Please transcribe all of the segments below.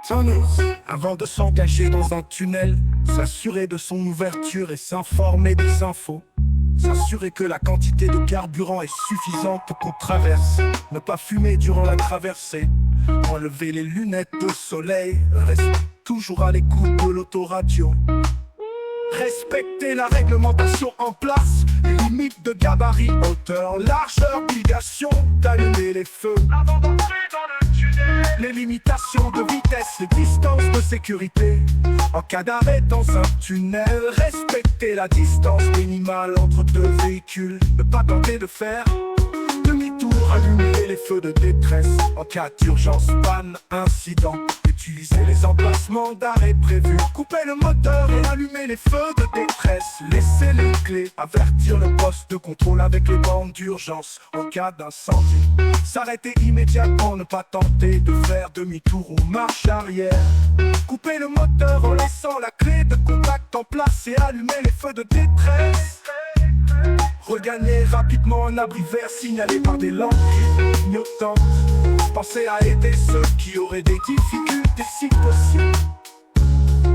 Tunnels. Avant de s'engager dans un tunnel, s'assurer de son ouverture et s'informer des infos. S'assurer que la quantité de carburant est suffisante pour qu'on traverse. Ne pas fumer durant la traversée. Enlever les lunettes de soleil. Rester toujours à l'écoute de l'autoradio. Respecter la réglementation en place. Les limites de gabarit, hauteur, largeur, obligation d'allumer les feux avant d'entrer dans le tunnel. Les limitations de vitesse, les distances de sécurité. En cas d'arrêt dans un tunnel, respecter la distance minimale entre deux véhicules. Ne pas tenter de faire demi-tour, allumer les feux de détresse. En cas d'urgence, panne, incident, utiliser les emplacements d'arrêt prévus. Couper le moteur et allumer les feux de détresse. Laisser les clés, avertir le poste de contrôle avec les bandes d'urgence. En cas d'incendie, s'arrêter immédiatement, ne pas tenter de faire demi-tour ou marche arrière. Couper le moteur en laissant la clé de contact en place et allumer les feux de détresse. Regagner rapidement un abri vert signalé par des lampes clignotantes. Pensez à aider ceux qui auraient des difficultés si possible.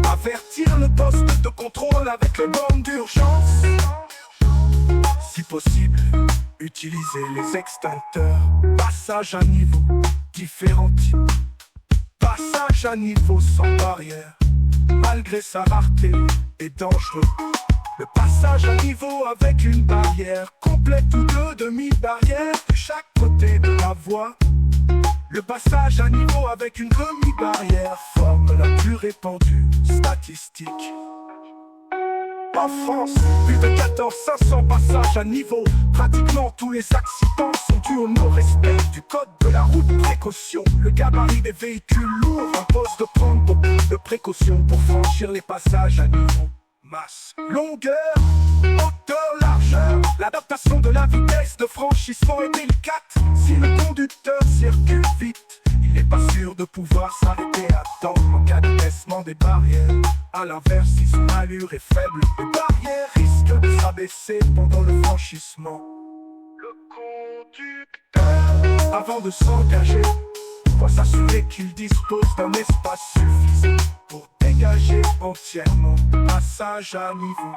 Avertir le poste de contrôle avec les bornes d'urgence. Si possible, utiliser les extincteurs. Passage à niveau, différents types. Passage à niveau sans barrière, malgré sa rareté, est dangereux. Le passage à niveau avec une barrière complète ou deux demi-barrières de chaque côté de la voie. Le passage à niveau avec une demi-barrière forme la plus répandue statistique. En France, plus de 14 500 passages à niveau. Pratiquement tous les accidents sont dus au non-respect du code de la route. Précaution, le gabarit des véhicules lourds impose de prendre beaucoup de précautions pour franchir les passages à niveau. Masse, longueur, hauteur, largeur. L'adaptation de la vitesse de franchissement est délicate. Si le conducteur circule vite, il n'est pas sûr de pouvoir s'arrêter à temps en cas de baissement des barrières. A l'inverse, si son allure est faible, les barrières risquent de s'abaisser pendant le franchissement. Le conducteur, avant de s'engager, doit s'assurer qu'il dispose d'un espace suffisant pour dégager entièrement le passage à niveau.